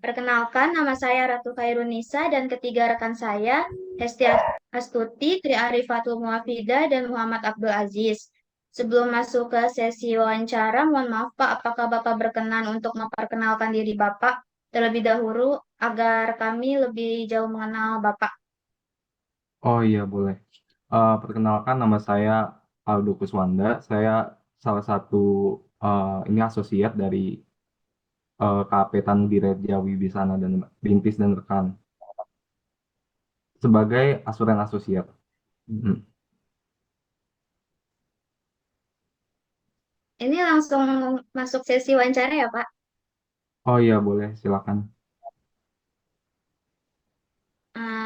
Perkenalkan, nama saya Ratu Khairunisa dan ketiga rekan saya, Hesti Astuti, Tri Arifatul Muafidah, dan Muhammad Abdul Aziz. Sebelum masuk ke sesi wawancara, mohon maaf Pak, apakah Bapak berkenan untuk memperkenalkan diri Bapak terlebih dahulu agar kami lebih jauh mengenal Bapak? Oh iya boleh. Perkenalkan nama saya Aldo Kuswanda. Saya salah satu ini asosiat dari KP Tanu Direja Wibisana dan Bintis dan rekan sebagai asuran asosiat. Mhm. Ini langsung masuk sesi wawancara ya Pak? Oh iya boleh silakan.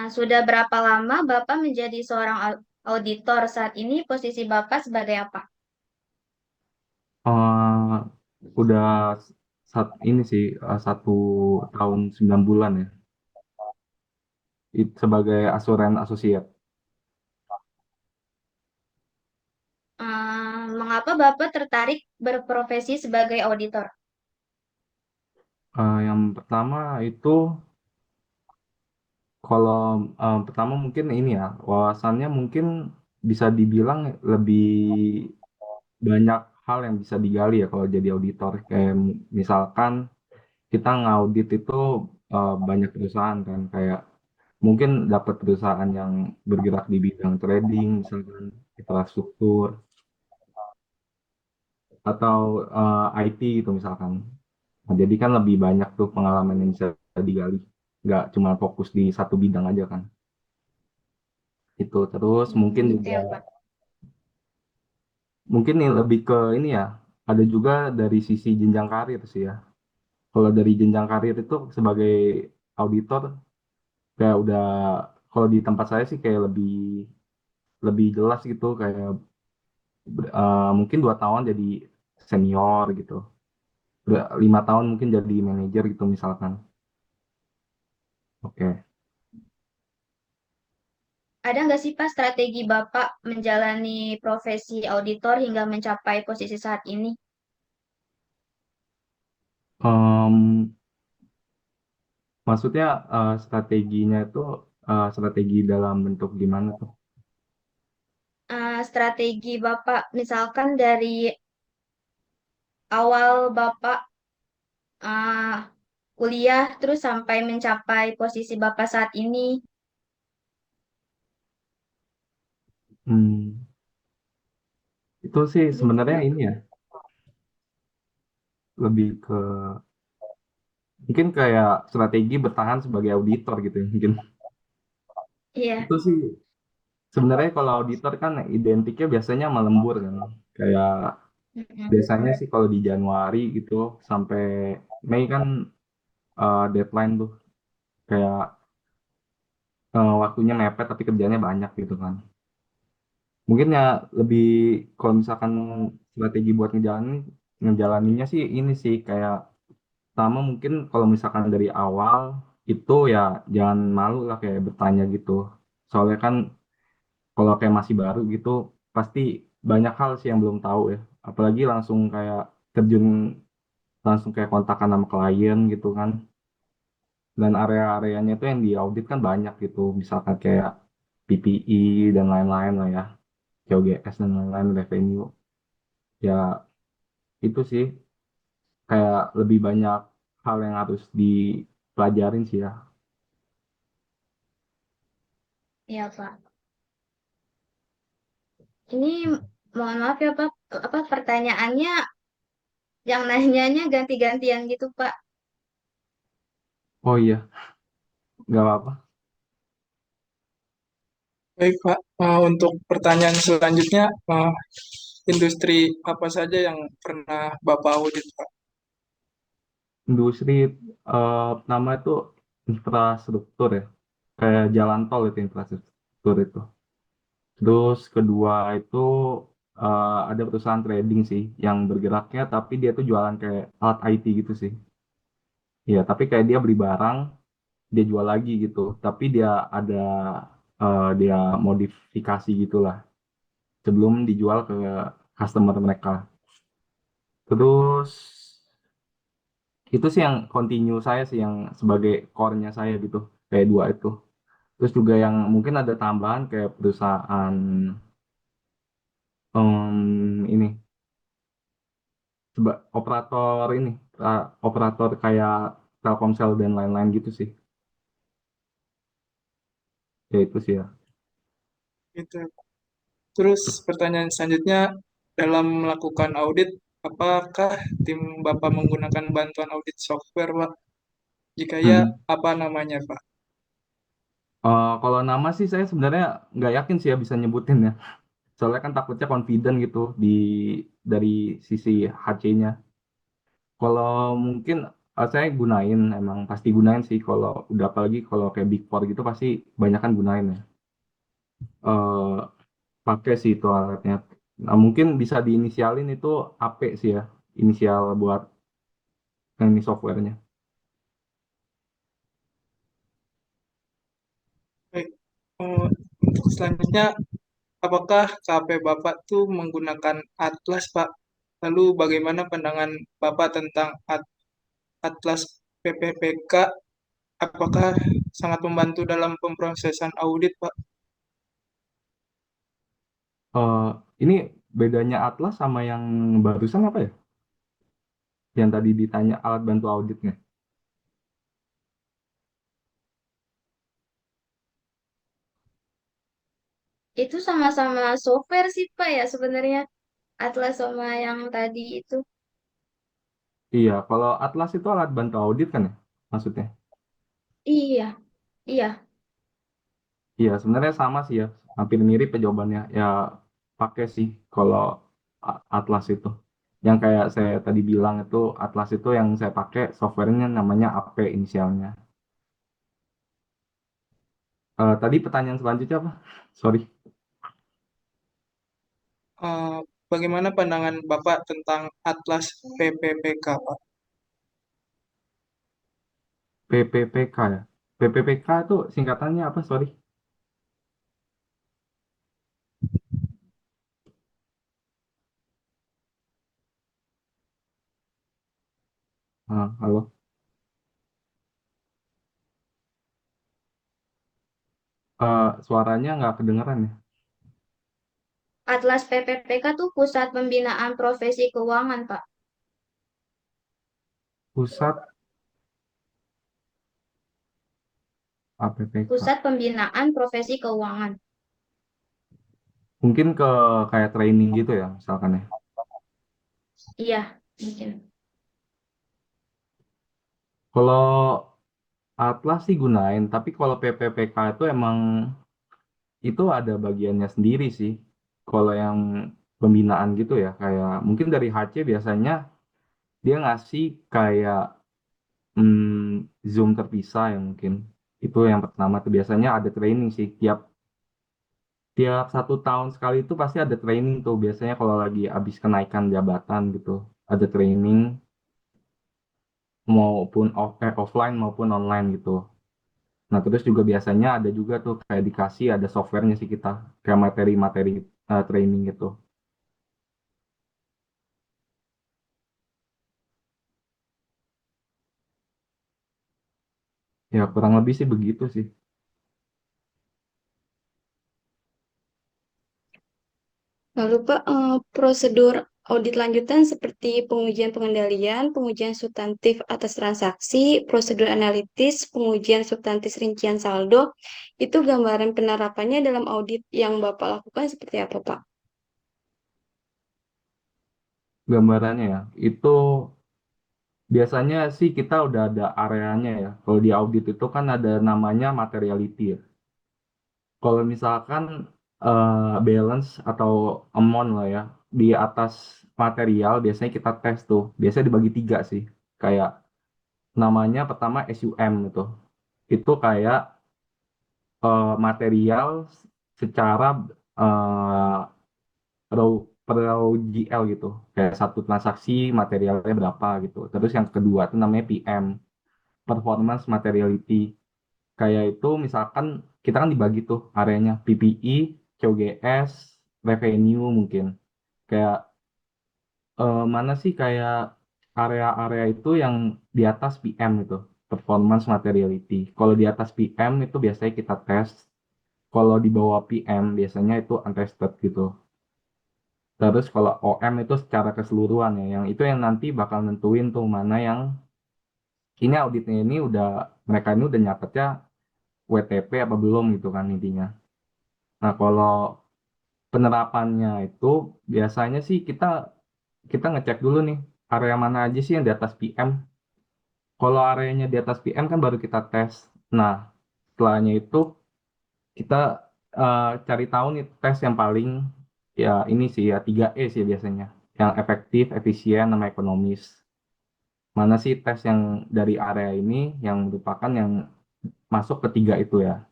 Sudah berapa lama Bapak menjadi seorang auditor? Saat ini posisi Bapak sebagai apa? Eh, udah ini sih 1 tahun 9 bulan ya. Sebagai asuran asosiat. Mengapa Bapak tertarik berprofesi sebagai auditor? Yang pertama itu kalau pertama mungkin ini ya wawasannya mungkin bisa dibilang lebih banyak hal yang bisa digali ya kalau jadi auditor. Kayak misalkan kita ngaudit itu banyak perusahaan kan, kayak mungkin dapat perusahaan yang bergerak di bidang trading, misalkan infrastruktur atau IT gitu misalkan. Nah, jadi kan lebih banyak tuh pengalaman yang bisa digali, nggak cuma fokus di satu bidang aja kan. Itu terus mungkin Gitu juga ya, Pak. mungkin nih lebih ke ini ya, ada juga dari sisi jenjang karir sih ya. Kalau dari jenjang karir itu sebagai auditor kayak udah, kalau di tempat saya sih kayak lebih lebih jelas gitu, kayak mungkin 2 tahun jadi senior gitu, udah 5 tahun mungkin jadi manajer gitu misalkan. Oke. Ada nggak sih Pak strategi Bapak menjalani profesi auditor hingga mencapai posisi saat ini? Em, Maksudnya strateginya itu strategi dalam bentuk gimana tuh? Strategi Bapak, misalkan dari awal Bapak uh, kuliah terus sampai mencapai posisi Bapak saat ini. Hmm, itu sih Gitu sebenarnya Pak. ini ya, lebih ke mungkin kayak strategi bertahan sebagai auditor gitu ya mungkin. Iya. Itu sih sebenarnya kalau auditor kan identiknya biasanya sama lembur kan. Kayak Mm-mm. biasanya sih kalau di Januari gitu sampai Mei kan deadline tuh, kayak waktunya mepet tapi kerjanya banyak gitu kan. Mungkin ya lebih, kalau misalkan strategi buat ngejalaninnya sih ini sih kayak pertama mungkin kalau misalkan dari awal itu ya jangan malu lah kayak bertanya gitu. Soalnya kan kalau kayak masih baru gitu pasti banyak hal sih yang belum tahu ya. Apalagi langsung kayak terjun, langsung kayak kontakan sama klien gitu kan. Dan area-areanya itu yang diaudit kan banyak gitu. Misalkan kayak PPI dan lain-lain lah ya. COGS dan lain-lain, revenue. Ya itu sih kayak lebih banyak hal yang harus dipelajarin sih ya. Iya Pak. Ini mohon maaf ya Pak, apa pertanyaannya yang nanyanya ganti-gantian gitu Pak. Oh iya, nggak apa-apa. Baik, Pak. Untuk pertanyaan selanjutnya, industri apa saja yang pernah Bapak audit, Pak? Industri pertama itu infrastruktur ya, kayak jalan tol itu infrastruktur itu. Terus kedua itu ada perusahaan trading sih yang bergeraknya, tapi dia tuh jualan kayak alat IT gitu sih. Ya, tapi kayak dia beli barang, dia jual lagi gitu. Tapi dia ada dia modifikasi gitulah sebelum dijual ke customer mereka. Terus Itu sih yang continue saya sih yang sebagai core-nya saya gitu, kayak dua itu. Terus juga yang mungkin ada tambahan kayak perusahaan ini operator ini operator kayak Telkomsel dan lain-lain gitu sih. Ya itu sih ya. Gitu. Terus pertanyaan selanjutnya, dalam melakukan audit, apakah tim Bapak menggunakan bantuan audit software, Pak? Jika ya, Mm-mm. apa namanya, Pak? Kalau nama sih saya sebenarnya nggak yakin sih ya bisa nyebutin ya. Soalnya kan takutnya confident gitu dari sisi HC-nya. Kalau mungkin saya gunain, emang pasti gunain sih kalau udah apalagi kalau kayak Big Four gitu pasti banyak kan gunain ya. Eh pakai sih itu alatnya. Nah, mungkin bisa diinisialin itu AP sih ya, inisial buat yang ini softwarenya. Baik. Eh, untuk selanjutnya, apakah KP Bapak tuh menggunakan Atlas, Pak? Lalu bagaimana pandangan Bapak tentang Atlas PPPK? Apakah sangat membantu dalam pemrosesan audit, Pak? Eh ini bedanya Atlas sama yang barusan apa ya? Yang tadi ditanya alat bantu auditnya. Itu sama-sama software sih Pak ya sebenarnya. Atlas sama yang tadi itu. Iya, kalau Atlas itu alat bantu audit kan ya, maksudnya. Iya, iya. Iya, sebenarnya sama sih ya, hampir mirip ya jawabannya. Ya pakai sih kalau Atlas itu. Yang kayak saya tadi bilang itu Atlas itu yang saya pakai softwarenya namanya AP inisialnya. Tadi pertanyaan selanjutnya apa? Sorry. Eh, bagaimana pandangan Bapak tentang Atlas PPPK, Pak? PPPK ya. PPPK itu singkatannya apa? Sorry. Halo. Suaranya nggak kedengeran ya. Atlas PPPK tuh Pusat Pembinaan Profesi Keuangan, Pak. Pusat APPK. Pusat Pembinaan Profesi Keuangan. Mungkin ke kayak training gitu ya, misalkan ya. Iya, mungkin. Kalau Atlas sih gunain, tapi kalau PPPK itu emang itu ada bagiannya sendiri sih. Kalau yang pembinaan gitu ya, kayak mungkin dari HC biasanya dia ngasih kayak Zoom terpisah ya mungkin. Itu yang pertama tuh biasanya ada training sih. Tiap tiap 1 tahun sekali itu pasti ada training tuh. Biasanya kalau lagi habis kenaikan jabatan gitu, ada training maupun offline maupun online gitu. Nah, terus juga biasanya ada juga tuh kayak dikasih ada softwarenya sih kita, kayak materi-materi training gitu. Ya, kurang lebih sih begitu sih. Lalu Pak, prosedur audit lanjutan seperti pengujian pengendalian, pengujian substantif atas transaksi, prosedur analitis, pengujian substantif rincian saldo, itu gambaran penerapannya dalam audit yang Bapak lakukan seperti apa Pak? Gambarannya ya, itu biasanya sih kita udah ada areanya ya. Kalau di audit itu kan ada namanya materiality ya. Kalau misalkan balance atau amount lah ya, di atas material biasanya kita tes tuh. Biasanya dibagi tiga sih. Kayak namanya pertama SUM itu. Itu kayak material secara eh, raw per raw GL gitu. Kayak satu transaksi materialnya berapa gitu. Terus yang kedua itu namanya PM, Performance Materiality. Kayak itu misalkan kita kan dibagi tuh areanya PPI, COGS, revenue mungkin. Kayak mana sih kayak area-area itu yang di atas PM itu, performance materiality. Kalau di atas PM itu biasanya kita tes. Kalau di bawah PM biasanya itu untested gitu. Terus kalau OM itu secara keseluruhan ya, yang itu yang nanti bakal nentuin tuh mana yang ini auditnya ini mereka ini udah nyatetnya WTP apa belum gitu kan intinya. Nah, kalau penerapannya itu biasanya sih kita kita ngecek dulu nih area mana aja sih yang di atas PM. Kalau areanya di atas PM kan baru kita tes. Nah, setelahnya itu kita cari tahu nih tes yang paling ya ini sih ya 3E sih biasanya. Yang efektif, efisien, sama ekonomis. Mana sih tes yang dari area ini yang merupakan yang masuk ketiga itu ya.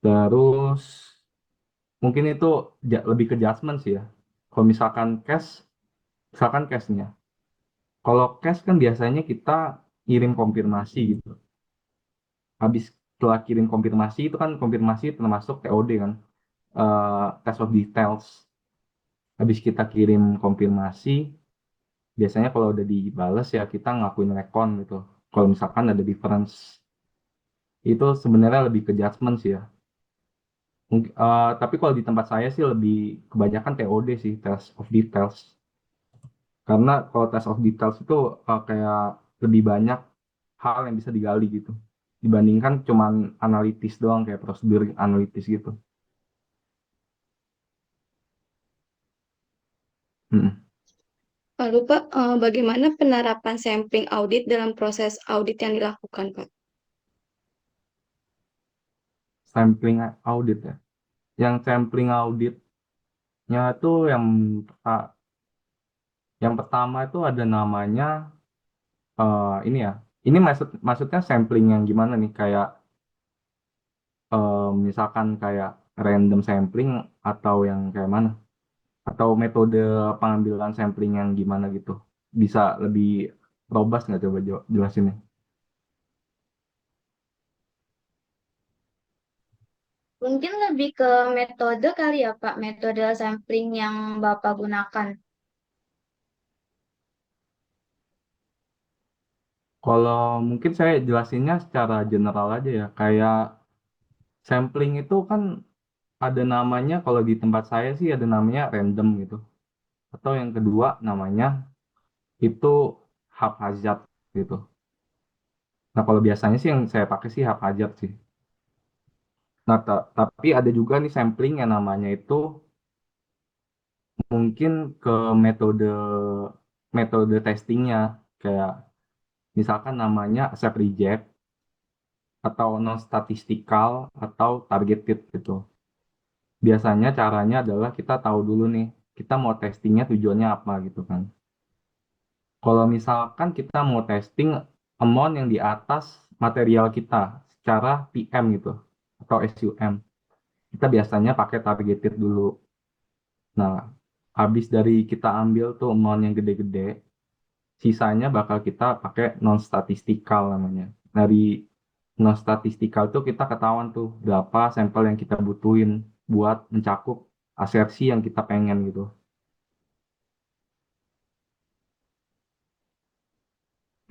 Terus mungkin itu lebih ke judgment sih ya. Kalau misalkan cashnya. Kalau cash kan biasanya kita kirim konfirmasi gitu. Habis setelah kirim konfirmasi itu kan konfirmasi termasuk TOD kan, test of details. Habis kita kirim konfirmasi, biasanya kalau udah dibales ya kita ngakuin recon gitu. Kalau misalkan ada difference, itu sebenarnya lebih ke judgment sih ya. Tapi kalau di tempat saya sih lebih kebanyakan TOD sih, test of details. Karena kalau test of details itu kayak lebih banyak hal yang bisa digali gitu. Dibandingkan cuman analitis doang kayak prosedur analitis gitu. Mm-mm. Lalu Pak, bagaimana penerapan sampling audit dalam proses audit yang dilakukan, Pak? Sampling audit ya. Yang sampling auditnya itu yang pertama itu ada namanya ini ya. Ini maksudnya sampling yang gimana nih? Kayak misalkan kayak random sampling atau yang kayak mana? Atau metode pengambilan sampling yang gimana gitu? Bisa lebih robust nggak coba jelasinnya? Mungkin lebih ke metode kali ya, Pak, metode sampling yang Bapak gunakan. Kalau mungkin saya jelasinnya secara general aja ya. Kayak sampling itu kan ada namanya, kalau di tempat saya sih ada namanya random gitu. Atau yang kedua namanya itu haphazard gitu. Nah, kalau biasanya sih yang saya pakai sih haphazard sih. Nah, tapi ada juga nih sampling yang namanya itu mungkin ke metode metode testingnya. Kayak misalkan namanya accept reject atau non statistical atau targeted gitu. Biasanya caranya adalah kita tahu dulu nih, kita mau testingnya tujuannya apa gitu kan. Kalau misalkan kita mau testing amount yang di atas material kita secara PM gitu atau SUM, kita biasanya pakai targeted dulu. Nah, habis dari kita ambil tuh amount yang gede-gede, sisanya bakal kita pakai non statistikal namanya. Dari non statistikal tuh kita ketahuan tuh berapa sampel yang kita butuhin buat mencakup asersi yang kita pengen gitu.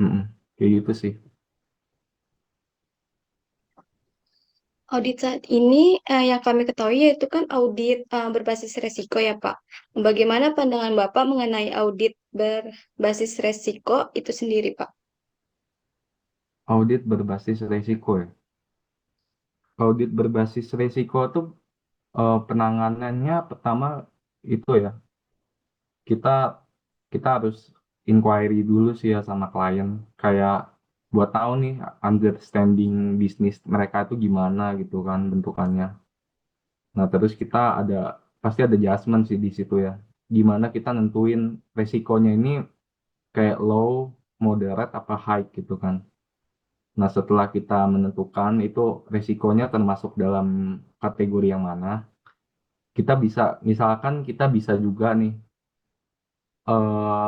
Mm-mm. Kayak gitu sih. Audit saat ini yang kami ketahui yaitu kan audit berbasis resiko ya Pak. Bagaimana pandangan Bapak mengenai audit berbasis resiko itu sendiri Pak? Audit berbasis resiko ya. Audit berbasis resiko tuh penanganannya pertama itu ya, kita kita harus inquiry dulu sih ya sama klien, kayak buat tahu nih understanding bisnis mereka itu gimana gitu kan bentukannya. Nah, terus kita pasti ada adjustment sih di situ ya. Gimana kita nentuin resikonya ini kayak low, moderate, apa high gitu kan. Nah, setelah kita menentukan itu resikonya termasuk dalam kategori yang mana, kita bisa, misalkan kita bisa juga nih,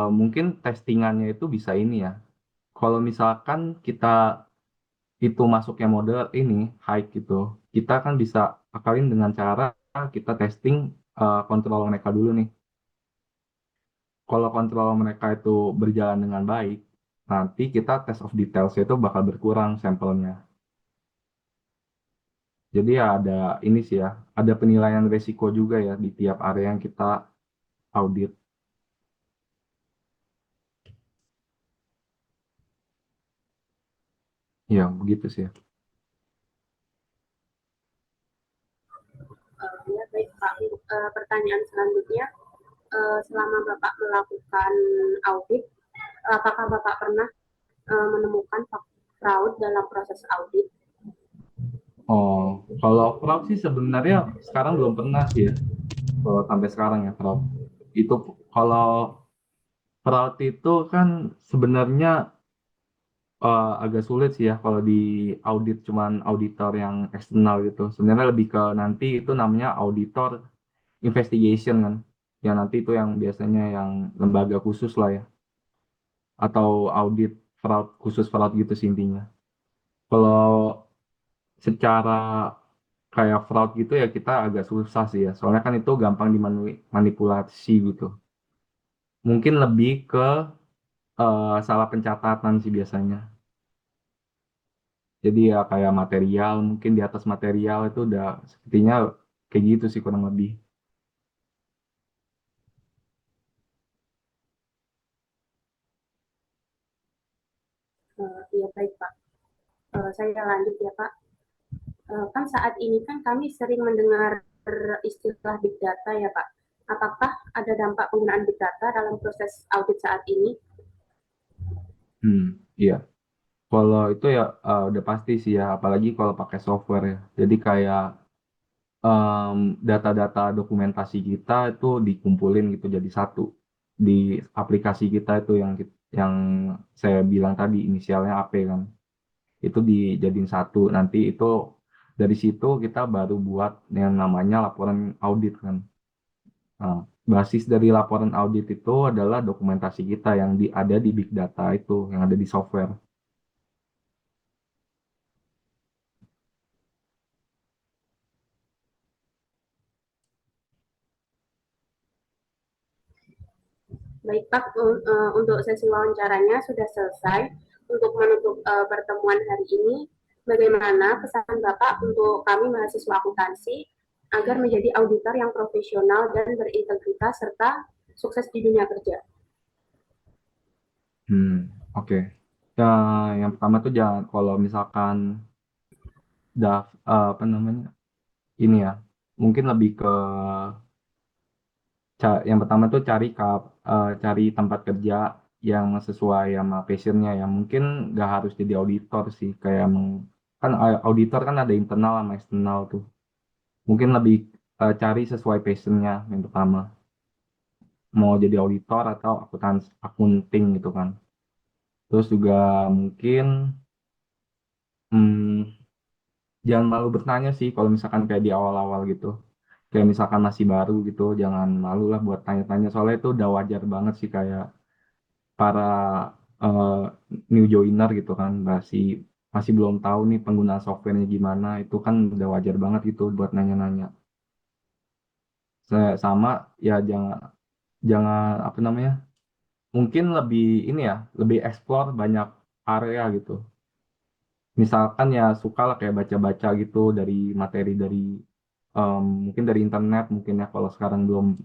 mungkin testingannya itu bisa ini ya. Kalau misalkan kita itu masuknya model ini, high gitu, kita kan bisa akalin dengan cara kita testing kontrol mereka dulu nih. kalau kontrol mereka itu berjalan dengan baik, nanti kita test of details itu bakal berkurang sampelnya. Jadi ya ada ini sih ya, ada penilaian resiko juga ya di tiap area yang kita audit. Ya, begitu sih ya. Ya, baik Pak. Untuk pertanyaan selanjutnya, selama Bapak melakukan audit, apakah Bapak pernah menemukan fraud dalam proses audit? Oh, kalau fraud sih sebenarnya sekarang belum pernah sih ya. Kalau sampai sekarang ya fraud. Itu kalau fraud itu kan sebenarnya agak sulit sih ya kalau di audit cuman auditor yang eksternal gitu. Sebenarnya lebih ke nanti itu namanya auditor investigation kan. Ya nanti itu yang biasanya yang lembaga khusus lah ya. Atau audit fraud khusus fraud gitu sih intinya. Kalau secara kayak fraud gitu ya kita agak susah sih ya. Soalnya kan itu gampang dimanipulasi gitu. Mungkin lebih ke salah pencatatan sih biasanya. Jadi ya kayak material, mungkin di atas material itu udah sepertinya kayak gitu sih kurang lebih. Iya baik Pak. Saya lanjut ya Pak. Kan saat ini kan kami sering mendengar istilah big data ya Pak. Apakah ada dampak penggunaan big data dalam proses audit saat ini? Iya. Kalau itu ya udah pasti sih ya, apalagi kalau pakai software ya. Jadi kayak data-data dokumentasi kita itu dikumpulin gitu jadi satu di aplikasi kita itu yang saya bilang tadi inisialnya AP kan. Itu dijadiin satu. Nanti itu dari situ kita baru buat yang namanya laporan audit kan. Nah, basis dari laporan audit itu adalah dokumentasi kita yang ada di big data itu, yang ada di software. Baik Pak, untuk sesi wawancaranya sudah selesai. Untuk menutup pertemuan hari ini, bagaimana pesan Bapak untuk kami mahasiswa akuntansi agar menjadi auditor yang profesional dan berintegritas serta sukses di dunia kerja? Oke. Ya, yang pertama tuh jangan kalau misalkan apa namanya ini ya, mungkin lebih ke yang pertama tuh cari tempat kerja yang sesuai sama passionnya ya. Mungkin nggak harus jadi auditor sih, kayak kan auditor kan ada internal sama eksternal tuh. Mungkin lebih cari sesuai passionnya yang pertama. Mau jadi auditor atau akunting gitu kan. Terus juga mungkin hmm, jangan malu bertanya sih kalau misalkan kayak di awal-awal gitu. Kayak misalkan masih baru gitu, jangan malu lah buat tanya-tanya. Soalnya itu udah wajar banget sih kayak para eh, new joiner gitu kan masih belum tahu nih penggunaan softwarenya gimana. Itu kan udah wajar banget gitu buat nanya-nanya. Sama ya jangan jangan apa namanya? Mungkin lebih ini ya, lebih explore banyak area gitu. Misalkan ya suka lah kayak baca-baca gitu dari materi dari mungkin dari internet mungkin ya kalau sekarang belum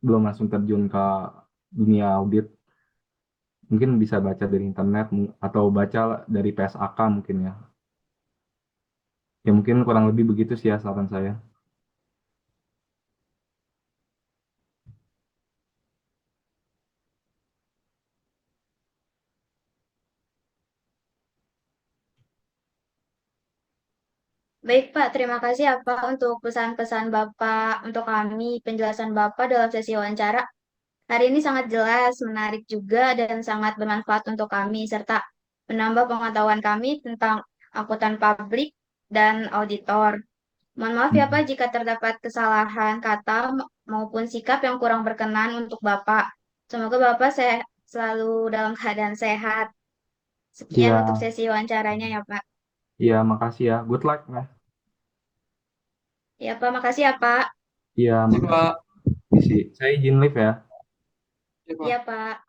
belum langsung terjun ke dunia audit mungkin bisa baca dari internet atau baca dari PSAK mungkin ya. Ya mungkin kurang lebih begitu sih ya saran saya. Baik Pak, terima kasih ya Pak untuk pesan-pesan Bapak untuk kami, penjelasan Bapak dalam sesi wawancara. Hari ini sangat jelas, menarik juga, dan sangat bermanfaat untuk kami, serta menambah pengetahuan kami tentang akuntan publik dan auditor. Mohon maaf ya Pak Hmm. jika terdapat kesalahan kata maupun sikap yang kurang berkenan untuk Bapak. Semoga Bapak selalu dalam keadaan sehat. Sekian Iya, untuk sesi wawancaranya ya Pak. iya makasih ya. Good luck ya. Ya Pak, makasih ya Pak. Iya, Terima kasih makasih. Pak. Misi. Saya izin live ya. Ya, Pak. Iya, Pak.